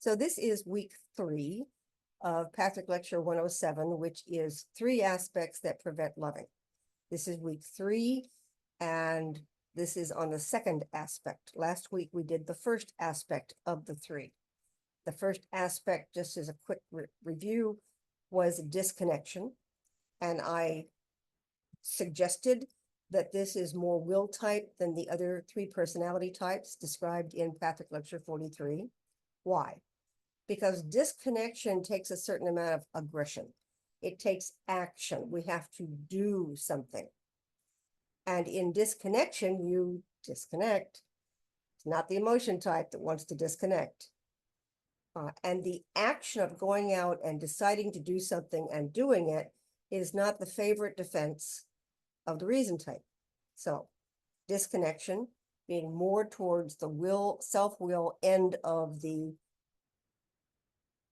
So this is week 3 of Patrick Lecture 107, which is 3 aspects that prevent loving. This is week 3, and this is on the second aspect. Last week we did the first aspect of the 3. The first aspect, just as a quick review, was disconnection. And I suggested that this is more will type than the other 3 personality types described in Patrick Lecture 43. Why? Because disconnection takes a certain amount of aggression. It takes action. We have to do something. And in disconnection, you disconnect. It's not the emotion type that wants to disconnect. And the action of going out and deciding to do something and doing it is not the favorite defense of the reason type. So disconnection being more towards the will, self-will end of the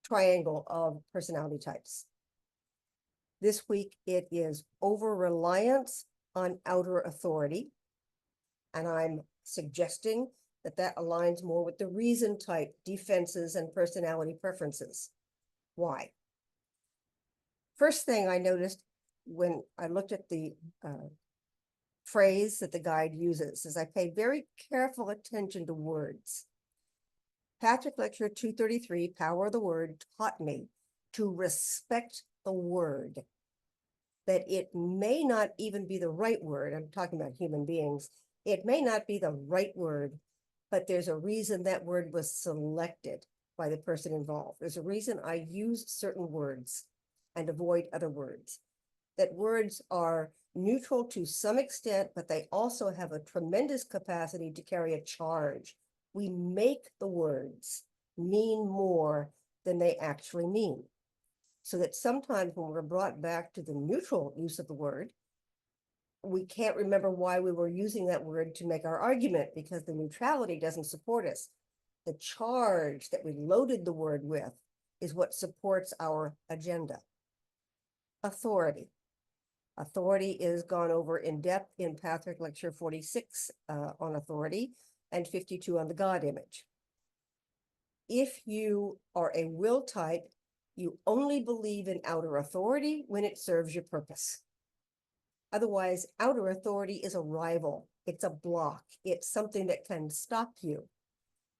triangle of personality types. This week it is over-reliance on outer authority. And I'm suggesting that that aligns more with the reason type defenses and personality preferences. Why? First thing I noticed when I looked at the phrase that the guide uses is I pay very careful attention to words. Patrick Lecture 233, Power of the Word, taught me to respect the word, that it may not even be the right word. I'm talking about human beings. It may not be the right word, but there's a reason that word was selected by the person involved. There's a reason I use certain words and avoid other words. That words are neutral to some extent, but they also have a tremendous capacity to carry a charge. We make the words mean more than they actually mean. So that sometimes when we're brought back to the neutral use of the word, we can't remember why we were using that word to make our argument because the neutrality doesn't support us. The charge that we loaded the word with is what supports our agenda. Authority. Authority is gone over in depth in Patrick Lecture 46 on authority and 52 on the God image. If you are a will type, you only believe in outer authority when it serves your purpose. Otherwise, outer authority is a rival. It's a block. It's something that can stop you.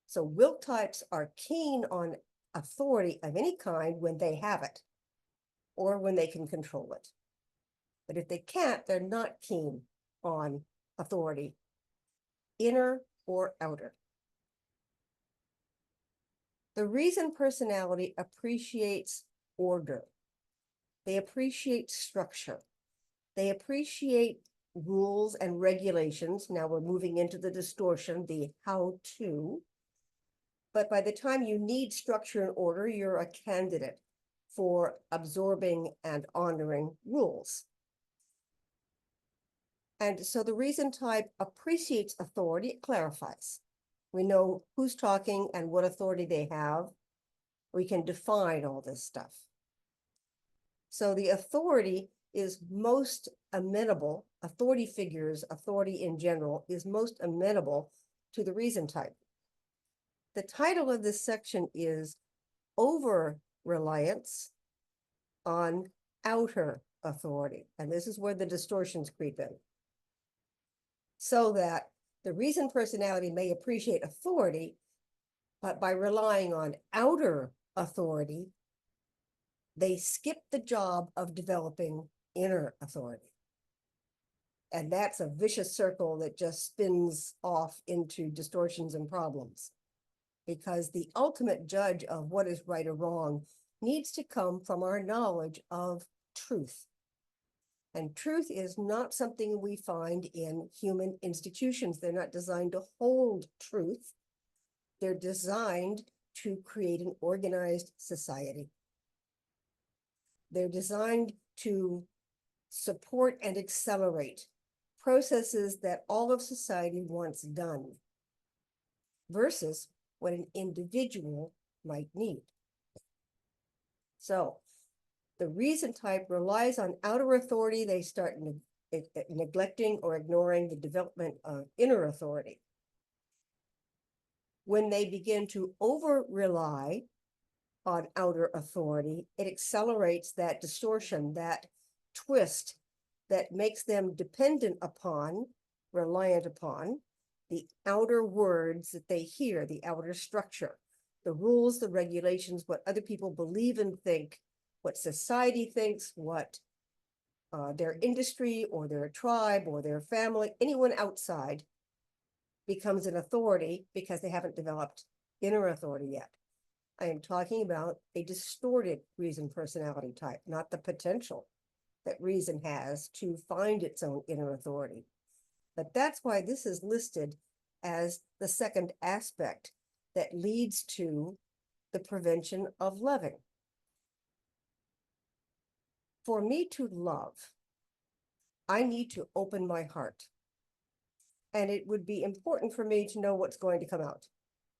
So will types are keen on authority of any kind when they have it or when they can control it. But if they can't, they're not keen on authority, inner or outer. The reason personality appreciates order. They appreciate structure. They appreciate rules and regulations. Now we're moving into the distortion, the how-to. But by the time you need structure and order, you're a candidate for absorbing and honoring rules. And so the reason type appreciates authority, it clarifies. We know who's talking and what authority they have. We can define all this stuff. So the authority is most amenable, authority figures, authority in general, is most amenable to the reason type. The title of this section is Over-Reliance on Outer Authority. And this is where the distortions creep in. So that the reason personality may appreciate authority, but by relying on outer authority, they skip the job of developing inner authority. And that's a vicious circle that just spins off into distortions and problems. Because the ultimate judge of what is right or wrong needs to come from our knowledge of truth. And truth is not something we find in human institutions. They're not designed to hold truth. They're designed to create an organized society. They're designed to support and accelerate processes that all of society wants done versus what an individual might need. So the reason type relies on outer authority. They start neglecting or ignoring the development of inner authority. When they begin to over-rely on outer authority, it accelerates that distortion, that twist that makes them dependent upon, reliant upon the outer words that they hear, the outer structure, the rules, the regulations, what other people believe and think, what society thinks, what their industry or their tribe or their family, anyone outside becomes an authority because they haven't developed inner authority yet. I am talking about a distorted reason personality type, not the potential that reason has to find its own inner authority. But that's why this is listed as the second aspect that leads to the prevention of loving. For me to love, I need to open my heart. And it would be important for me to know what's going to come out.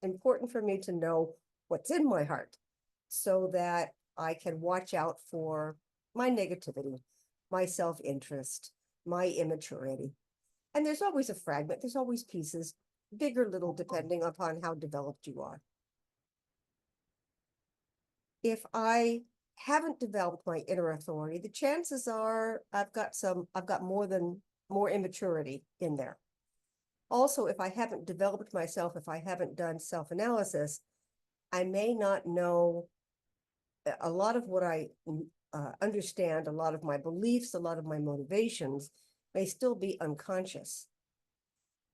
Important for me to know what's in my heart so that I can watch out for my negativity, my self-interest, my immaturity. And there's always a fragment, there's always pieces, big or little, depending upon how developed you are. If I haven't developed my inner authority, the chances are I've got more immaturity in there. Also, if I haven't developed myself, if I haven't done self-analysis, I may not know a lot of what I understand, a lot of my beliefs, a lot of my motivations may still be unconscious.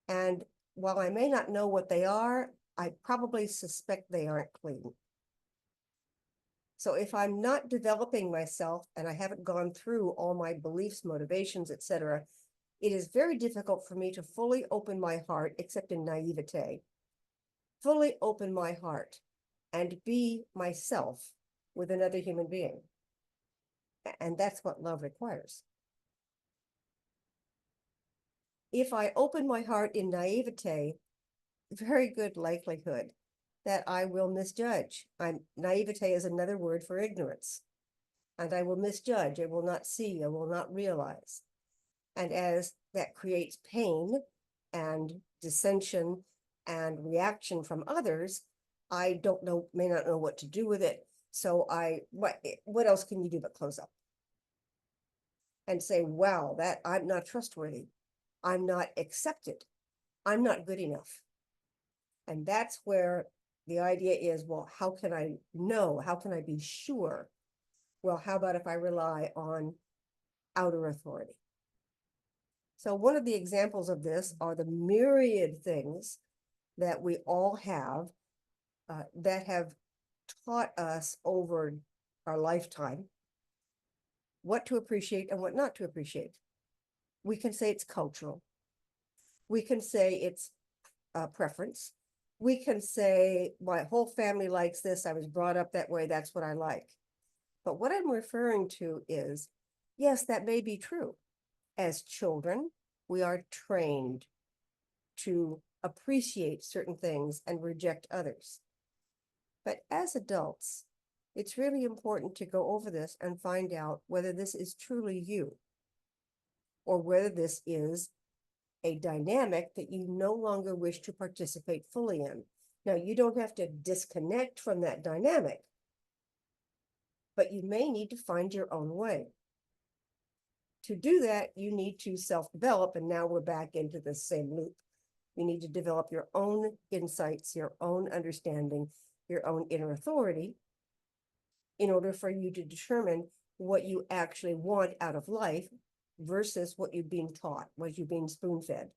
And while I may not know what they are, I probably suspect they aren't clean. So if I'm not developing myself and I haven't gone through all my beliefs, motivations, etc., it is very difficult for me to fully open my heart, except in naivete, fully open my heart and be myself with another human being. And that's what love requires. If I open my heart in naivete, very good likelihood that I will misjudge. Naivete is another word for ignorance. And I will misjudge, I will not see, I will not realize. And as that creates pain and dissension and reaction from others, I may not know what to do with it. So what else can you do but close up? And say, wow, I'm not trustworthy. I'm not accepted. I'm not good enough. And that's where the idea is, well, how can I know? How can I be sure? Well, how about if I rely on outer authority? So one of the examples of this are the myriad things that we all have that have taught us over our lifetime what to appreciate and what not to appreciate. We can say it's cultural. We can say it's preference. We can say my whole family likes this. I was brought up that way. That's what I like. But what I'm referring to is, yes, that may be true. As children, we are trained to appreciate certain things and reject others. But as adults, it's really important to go over this and find out whether this is truly you or whether this is a dynamic that you no longer wish to participate fully in. Now, you don't have to disconnect from that dynamic, but you may need to find your own way. To do that, you need to self-develop, and now we're back into the same loop. You need to develop your own insights, your own understanding, your own inner authority in order for you to determine what you actually want out of life versus what you've been taught, what you've been spoon-fed.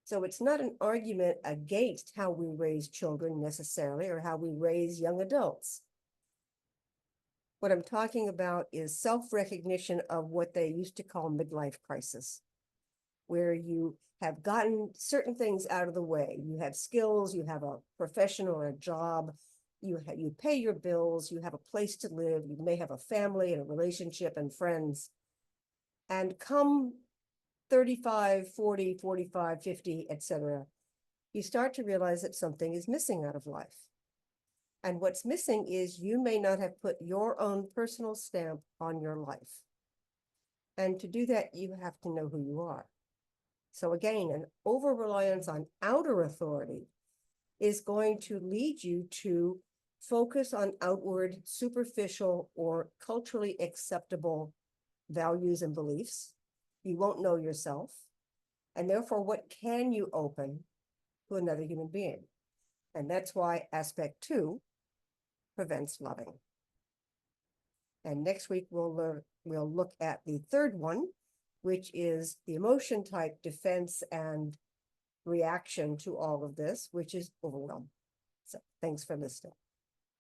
So it's not an argument against how we raise children necessarily or how we raise young adults. What I'm talking about is self-recognition of what they used to call midlife crisis, where you have gotten certain things out of the way. You have skills, you have a profession or a job, you pay your bills, you have a place to live, you may have a family and a relationship and friends. And come 35, 40, 45, 50, etc., you start to realize that something is missing out of life. And what's missing is you may not have put your own personal stamp on your life. And to do that, you have to know who you are. So again, an over-reliance on outer authority is going to lead you to focus on outward, superficial, or culturally acceptable values and beliefs. You won't know yourself. And therefore, what can you open to another human being? And that's why aspect 2 prevents loving. And next week, we'll look at the third one, which is the emotion type defense and reaction to all of this, which is overwhelm. So thanks for listening.